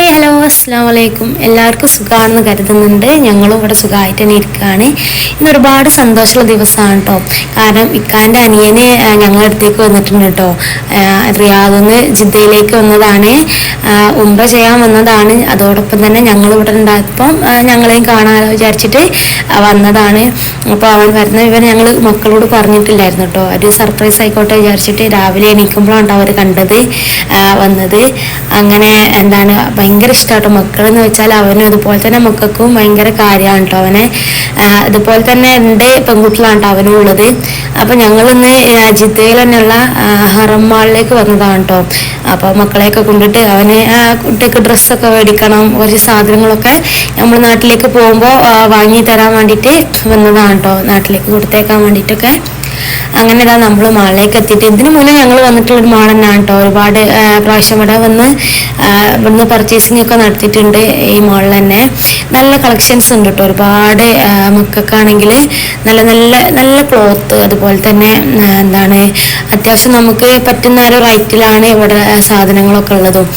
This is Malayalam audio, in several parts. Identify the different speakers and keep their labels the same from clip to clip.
Speaker 1: ഹലോ അസ്സാം വലൈക്കും. എല്ലാവർക്കും സുഖമാണെന്ന് കരുതുന്നുണ്ട്. ഞങ്ങളും ഇവിടെ സുഖമായിട്ട് തന്നെ ഇരിക്കുകയാണ്. ഇന്ന് ഒരുപാട് സന്തോഷമുള്ള ദിവസമാണ് കേട്ടോ. കാരണം ഇക്കാൻ്റെ അനിയന് ഞങ്ങളുടെ അടുത്തേക്ക് വന്നിട്ടുണ്ട് കേട്ടോ. റിയാദിന്ന് ജിദ്ദയിലേക്ക് വന്നതാണ്, ഉംറ ചെയ്യാൻ വന്നതാണ്. അതോടൊപ്പം തന്നെ ഞങ്ങളിവിടെ ഉണ്ടായപ്പം ഞങ്ങളെയും കാണാൻ വിചാരിച്ചിട്ട് വന്നതാണ്. അപ്പോൾ അവൻ വരുന്ന വിവരം ഞങ്ങൾ മക്കളോട് പറഞ്ഞിട്ടില്ലായിരുന്നു കേട്ടോ. ഒരു സർപ്രൈസ് ആയിക്കോട്ടെ വിചാരിച്ചിട്ട് രാവിലെ എണീക്കുമ്പോഴാണ് അവർ കണ്ടത് വന്നത്. അങ്ങനെ എന്താണ് ഭയങ്കര ഇഷ്ടമാട്ടോ മക്കളെന്ന് വെച്ചാൽ. അവനും അതുപോലെ തന്നെ മക്കൾക്കും ഭയങ്കര കാര്യമാണ് കേട്ടോ. അവനെ ഇതുപോലെ തന്നെ എൻ്റെ പെൺകുട്ടികളാണ് കേട്ടോ അവനും ഉള്ളത്. അപ്പം ഞങ്ങളിന്ന് ജിദ്ദയിൽ തന്നെയുള്ള ഹറം മാളിലേക്ക് വന്നതാണ് കേട്ടോ. അപ്പോൾ മക്കളെയൊക്കെ കൊണ്ടിട്ട് അവന് കുട്ടിക്ക് ഡ്രസ്സൊക്കെ മേടിക്കണം, കുറച്ച് സാധനങ്ങളൊക്കെ നമ്മൾ നാട്ടിലേക്ക് പോകുമ്പോൾ വാങ്ങി തരാൻ വേണ്ടിയിട്ട് വന്നതാണ് കേട്ടോ, നാട്ടിലേക്ക് കൊടുത്തേക്കാൻ വേണ്ടിയിട്ടൊക്കെ. അങ്ങനെ ഇതാ നമ്മൾ മാളിലേക്ക് എത്തിയിട്ട്, ഇതിന് മുന്നേ ഞങ്ങൾ വന്നിട്ടുള്ളൊരു മാൾ തന്നെയാണ് കേട്ടോ. ഒരുപാട് പ്രാവശ്യം ഇവിടെ വന്ന് ഇവിടുന്ന് പർച്ചേസിംഗ് ഒക്കെ നടത്തിയിട്ടുണ്ട് ഈ മാളിൽ തന്നെ. നല്ല കളക്ഷൻസ് ഉണ്ട് കേട്ടോ. ഒരുപാട് മക്കൾക്കാണെങ്കിൽ നല്ല നല്ല നല്ല ക്ലോത്ത്, അതുപോലെ തന്നെ എന്താണ് അത്യാവശ്യം നമുക്ക് പറ്റുന്ന ഒരു റേറ്റിലാണ് ഇവിടെ സാധനങ്ങളൊക്കെ ഉള്ളതും.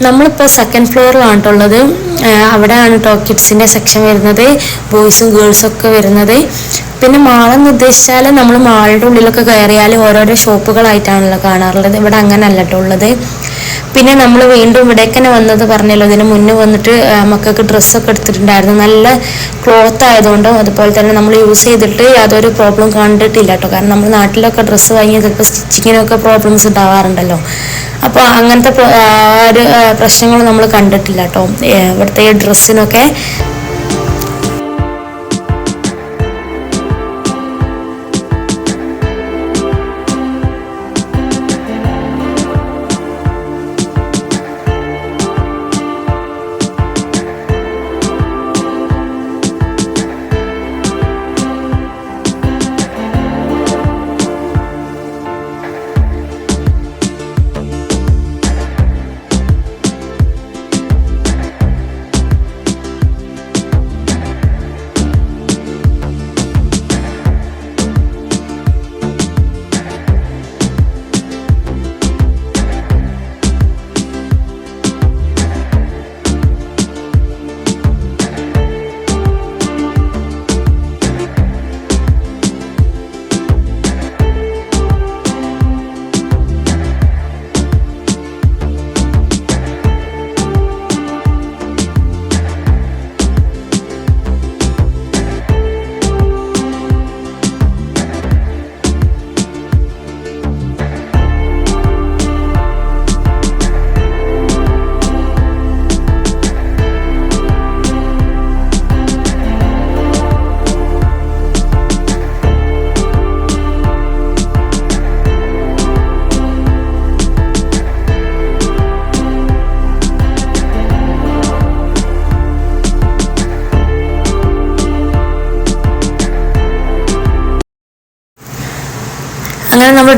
Speaker 1: നമ്മളിപ്പോൾ സെക്കൻഡ് ഫ്ലോറിലാണ് കേട്ടുള്ളത്. അവിടെയാണ് കേട്ടോ കിഡ്സിൻ്റെ സെക്ഷൻ വരുന്നത്, ബോയ്സും ഗേൾസും ഒക്കെ വരുന്നത്. പിന്നെ മാളെന്ന് ഉദ്ദേശിച്ചാൽ നമ്മൾ മാളിൻ്റെ ഉള്ളിലൊക്കെ കയറിയാൽ ഓരോരോ ഷോപ്പുകളായിട്ടാണല്ലോ കാണാറുള്ളത്. ഇവിടെ അങ്ങനെ അല്ല കേട്ടോ ഉള്ളത്. പിന്നെ നമ്മൾ വീണ്ടും ഇവിടേക്ക് തന്നെ വന്നത് പറഞ്ഞല്ലോ, ഇതിന് മുന്നേ വന്നിട്ട് മക്കൾക്ക് ഡ്രസ്സൊക്കെ എടുത്തിട്ടുണ്ടായിരുന്നു. നല്ല ക്ലോത്ത് ആയതുകൊണ്ടും അതുപോലെ തന്നെ നമ്മൾ യൂസ് ചെയ്തിട്ട് യാതൊരു പ്രോബ്ലം കണ്ടിട്ടില്ല കേട്ടോ. കാരണം നമ്മൾ നാട്ടിലൊക്കെ ഡ്രസ്സ് വാങ്ങി ചിലപ്പോൾ സ്റ്റിച്ചിങ്ങിനൊക്കെ പ്രോബ്ലംസ് ഉണ്ടാവാറുണ്ടല്ലോ. അപ്പോൾ അങ്ങനത്തെ ഒരു പ്രശ്നങ്ങൾ നമ്മൾ കണ്ടിട്ടില്ല കേട്ടോ ഇവിടുത്തെ ഡ്രസ്സിനൊക്കെ.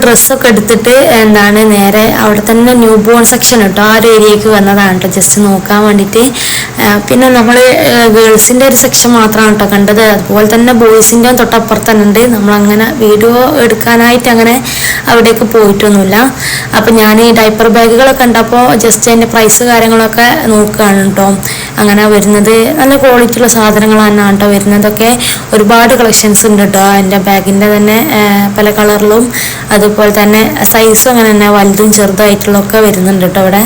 Speaker 1: ഡ്രസ്സൊക്കെ എടുത്തിട്ട് എന്താണ് നേരെ അവിടെ തന്നെ ന്യൂ ബോൺ സെക്ഷൻ കേട്ടോ, ആ ഒരു ഏരിയക്ക് വന്നതാണ് കേട്ടോ ജസ്റ്റ് നോക്കാൻ വേണ്ടിയിട്ട്. പിന്നെ നമ്മൾ ഗേൾസിൻ്റെ ഒരു സെക്ഷൻ മാത്രമാണ് കേട്ടോ കണ്ടത്. അതുപോലെ തന്നെ ബോയ്സിൻ്റെ തൊട്ടപ്പുറത്ത് തന്നെ ഉണ്ട്. നമ്മളങ്ങനെ വീഡിയോ എടുക്കാനായിട്ട് അങ്ങനെ അവിടേക്ക് പോയിട്ടൊന്നുമില്ല. അപ്പം ഞാൻ ഈ ഡൈപ്പർ ബാഗുകളൊക്കെ കണ്ടപ്പോൾ ജസ്റ്റ് അതിൻ്റെ പ്രൈസ് കാര്യങ്ങളൊക്കെ നോക്കുകയാണ് കേട്ടോ. അങ്ങനെ വരുന്നത് നല്ല ക്വാളിറ്റിയുള്ള സാധനങ്ങൾ തന്നെയാണ് കേട്ടോ വരുന്നതൊക്കെ. ഒരുപാട് കളക്ഷൻസ് ഉണ്ട് കേട്ടോ എൻ്റെ ബാഗിൻ്റെ തന്നെ, പല കളറിലും അതുപോലെ തന്നെ സൈസും അങ്ങനെ തന്നെ വലുതും ചെറുതായിട്ടുള്ളതൊക്കെ വരുന്നുണ്ട് കേട്ടോ ഇവിടെ.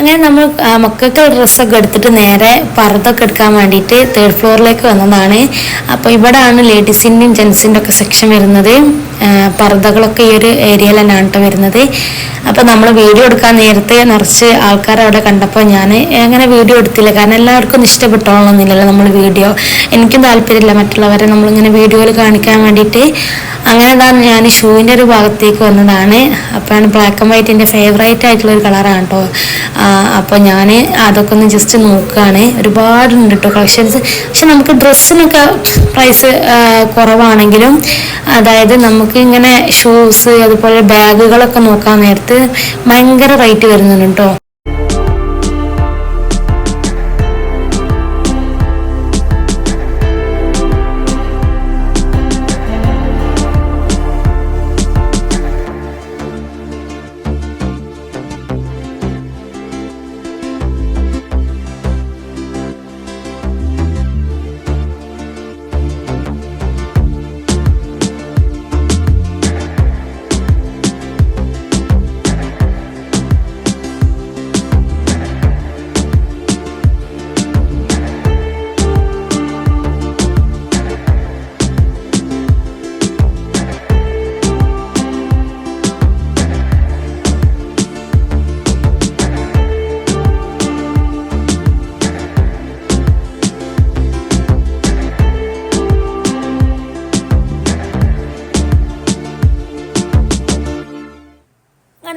Speaker 1: അങ്ങനെ നമ്മൾ മക്കൾക്ക് ഡ്രസ്സൊക്കെ എടുത്തിട്ട് നേരെ പർദ്ദൊക്കെ എടുക്കാൻ വേണ്ടിയിട്ട് 3rd ഫ്ലോറിലേക്ക് വന്നതാണ്. അപ്പോൾ ഇവിടെയാണ് ലേഡീസിൻ്റെയും ജെൻസിൻ്റെ ഒക്കെ സെക്ഷൻ വരുന്നത്. പർദ്ദകളൊക്കെ ഈ ഒരു ഏരിയയിൽ തന്നെയാണ് കേട്ടോ വരുന്നത്. അപ്പോൾ നമ്മൾ വീഡിയോ എടുക്കാൻ നേരത്തെ നിറച്ച് ആൾക്കാർ അവിടെ കണ്ടപ്പോൾ ഞാൻ അങ്ങനെ വീഡിയോ എടുത്തില്ല. കാരണം എല്ലാവർക്കും ഒന്നും ഇഷ്ടപ്പെട്ടോളണമെന്നില്ലല്ലോ നമ്മൾ വീഡിയോ. എനിക്കും താല്പര്യമില്ല മറ്റുള്ളവരെ നമ്മളിങ്ങനെ വീഡിയോയിൽ കാണിക്കാൻ വേണ്ടിയിട്ട്. അങ്ങനെ ഞാൻ ഷൂവിൻ്റെ ഒരു ഭാഗത്തേക്ക് വന്നതാണ്. അപ്പോഴാണ് ബ്ലാക്ക് ആൻഡ് വൈറ്റ് എൻ്റെ ഫേവറേറ്റ് ആയിട്ടുള്ളൊരു കളറാണ് കേട്ടോ. അപ്പോൾ ഞാൻ അതൊക്കെ ഒന്ന് ജസ്റ്റ് നോക്കുകയാണ്. ഒരുപാടുണ്ട് കേട്ടോ കളക്ഷൻസ്. പക്ഷെ നമുക്ക് ഡ്രസ്സിനൊക്കെ പ്രൈസ് കുറവാണെങ്കിലും അതായത് നമുക്ക് ഇങ്ങനെ ഷൂസ് അതുപോലെ ബാഗുകളൊക്കെ നോക്കാൻ നേരത്ത് ഭയങ്കര റേറ്റ് വരുന്നുണ്ട് കേട്ടോ.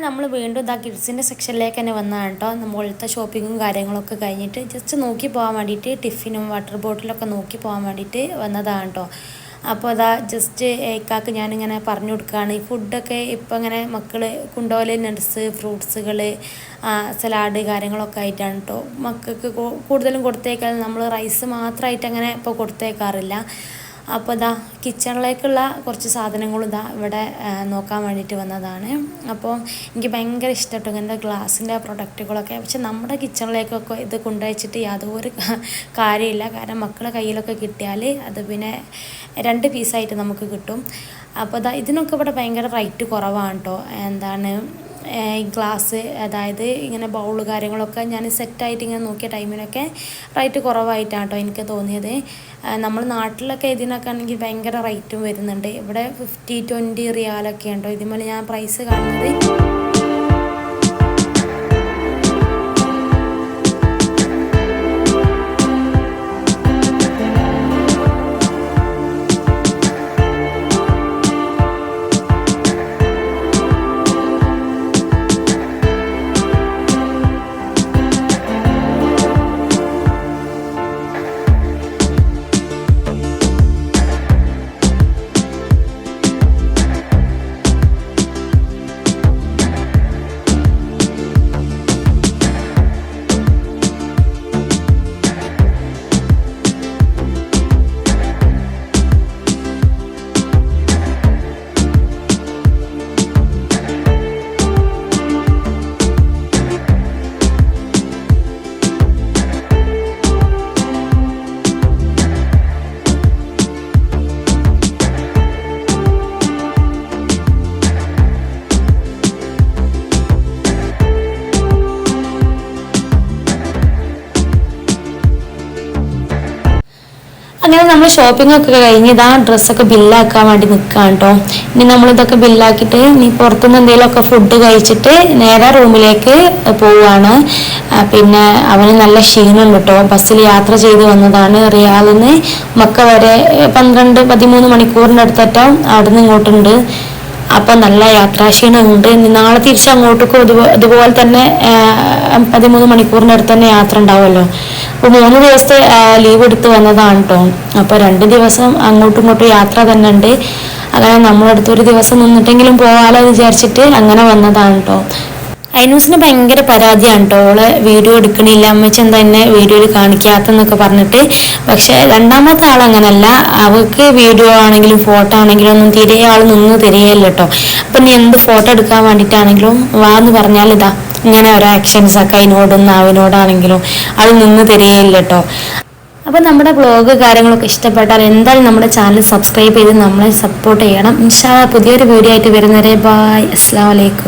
Speaker 1: നമ്മൾ വീണ്ടും ഇതാ കിഡ്സിൻ്റെ സെക്ഷനിലേക്ക് തന്നെ വന്നതാണ് കേട്ടോ. മുകളിലത്തെ ഷോപ്പിങ്ങും കാര്യങ്ങളൊക്കെ കഴിഞ്ഞിട്ട് ജസ്റ്റ് നോക്കി പോകാൻ വേണ്ടിയിട്ട് ടിഫിനും വാട്ടർ ബോട്ടിലൊക്കെ നോക്കി പോകാൻ വേണ്ടിയിട്ട് വന്നതാണ് കേട്ടോ. അപ്പോൾ അതാ ജസ്റ്റ് ഇക്കാക്ക് ഞാനിങ്ങനെ പറഞ്ഞു കൊടുക്കുകയാണ്. ഈ ഫുഡൊക്കെ ഇപ്പോൾ ഇങ്ങനെ മക്കൾ കൊണ്ടുപോകൽ നട്ട്സ്, ഫ്രൂട്ട്സുകൾ, സലാഡ് കാര്യങ്ങളൊക്കെ ആയിട്ടാണ് കേട്ടോ മക്കൾക്ക് കൂടുതലും കൊടുത്തേക്കാൻ. നമ്മൾ റൈസ് മാത്രമായിട്ട് അങ്ങനെ ഇപ്പോൾ കൊടുത്തേക്കാറില്ല. അപ്പോൾ ഇതാ കിച്ചണിലേക്കുള്ള കുറച്ച് സാധനങ്ങളും ഇതാ ഇവിടെ നോക്കാൻ വേണ്ടിയിട്ട് വന്നതാണ്. അപ്പോൾ എനിക്ക് ഭയങ്കര ഇഷ്ടപ്പെട്ടു ഇങ്ങനത്തെ ഗ്ലാസിൻ്റെ പ്രൊഡക്റ്റുകളൊക്കെ. പക്ഷെ നമ്മുടെ കിച്ചണിലേക്കൊക്കെ ഇത് കൊണ്ടുവച്ചിട്ട് യാതൊരു കാര്യമില്ല. കാരണം മക്കളെ കയ്യിലൊക്കെ കിട്ടിയാൽ അത് പിന്നെ 2 പീസായിട്ട് നമുക്ക് കിട്ടും. അപ്പോൾ ഇതാ ഇതിനൊക്കെ ഇവിടെ ഭയങ്കര റേറ്റ് കുറവാണ് കേട്ടോ. എന്താണ് ഈ ഗ്ലാസ്, അതായത് ഇങ്ങനെ ബൗള് കാര്യങ്ങളൊക്കെ ഞാൻ സെറ്റായിട്ട് ഇങ്ങനെ നോക്കിയ ടൈമിനൊക്കെ റേറ്റ് കുറവായിട്ടാണ് കേട്ടോ എനിക്ക് തോന്നിയത്. നമ്മൾ നാട്ടിലൊക്കെ ഇതിനൊക്കെ ആണെങ്കിൽ ഭയങ്കര റേറ്റും വരുന്നുണ്ട്. ഇവിടെ 50-20 റിയാലൊക്കെ ഉണ്ടോ ഇതിന്മേൽ ഞാൻ പ്രൈസ് കാണുന്നത്. അങ്ങനെ നമ്മൾ ഷോപ്പിംഗ് ഒക്കെ കഴിഞ്ഞ് ഇതാ ഡ്രസ്സൊക്കെ ബില്ലാക്കാൻ വേണ്ടി നിൽക്കാം കേട്ടോ. ഇനി നമ്മളിതൊക്കെ ബില്ലാക്കിയിട്ട് ഇനി പുറത്തുനിന്ന് എന്തെങ്കിലുമൊക്കെ ഫുഡ് കഴിച്ചിട്ട് നേരെ റൂമിലേക്ക് പോവുകയാണ്. പിന്നെ അവന് നല്ല ക്ഷീണമുണ്ട് കേട്ടോ. ബസ്സിൽ യാത്ര ചെയ്ത് വന്നതാണ്. റിയാദിൽ നിന്ന് മക്ക വരെ 12-13 മണിക്കൂറിൻ്റെ അടുത്തറ്റം അവിടെ നിന്ന് ഇങ്ങോട്ടുണ്ട്. അപ്പം നല്ല യാത്രാക്ഷീണമുണ്ട്. നാളെ തിരിച്ചങ്ങോട്ടേക്കും ഇതുപോലെ തന്നെ 13 മണിക്കൂറിൻ്റെ അടുത്ത് തന്നെ യാത്ര ഉണ്ടാവുമല്ലോ. അപ്പോൾ 3 ദിവസത്തെ ലീവ് എടുത്ത് വന്നതാണ് കേട്ടോ. അപ്പോൾ 2 ദിവസം അങ്ങോട്ടും ഇങ്ങോട്ടും യാത്ര തന്നെ ഉണ്ട്. അങ്ങനെ നമ്മളടുത്ത് ഒരു ദിവസം നിന്നിട്ടെങ്കിലും പോകാമല്ലോ വിചാരിച്ചിട്ട് അങ്ങനെ വന്നതാണ് കേട്ടോ. ഐനൂസിന് ഭയങ്കര പരാതിയാണ് കേട്ടോ. ഓളെ വീഡിയോ എടുക്കണില്ല, അമ്മച്ചി എന്താ എന്നെ വീഡിയോയിൽ കാണിക്കാത്തെന്നൊക്കെ പറഞ്ഞിട്ട്. പക്ഷെ രണ്ടാമത്തെ ആളങ്ങനല്ല. അവൾക്ക് വീഡിയോ ആണെങ്കിലും ഫോട്ടോ ആണെങ്കിലും ഒന്നും തിരികെ ആൾ നിന്ന് തിരികെയല്ല കേട്ടോ. അപ്പം നീ എന്ത് ഫോട്ടോ എടുക്കാൻ വേണ്ടിയിട്ടാണെങ്കിലും വാന്ന് പറഞ്ഞാൽ ഇതാ ഇങ്ങനെ ഓരോ ആക്ഷൻസൊക്കെ അതിനോടും അവനോടാണെങ്കിലും അത് നിന്ന് തിരികെയില്ല കേട്ടോ. അപ്പോൾ നമ്മുടെ ബ്ലോഗ് കാര്യങ്ങളൊക്കെ ഇഷ്ടപ്പെട്ടാൽ എന്തായാലും നമ്മുടെ ചാനൽ സബ്സ്ക്രൈബ് ചെയ്ത് നമ്മളെ സപ്പോർട്ട് ചെയ്യണം. ഇൻഷാ അല്ലാഹ് പുതിയൊരു വീഡിയോ ആയിട്ട് വരുന്നവരെ ബായ്, അസ്സലാമു അലൈക്കും.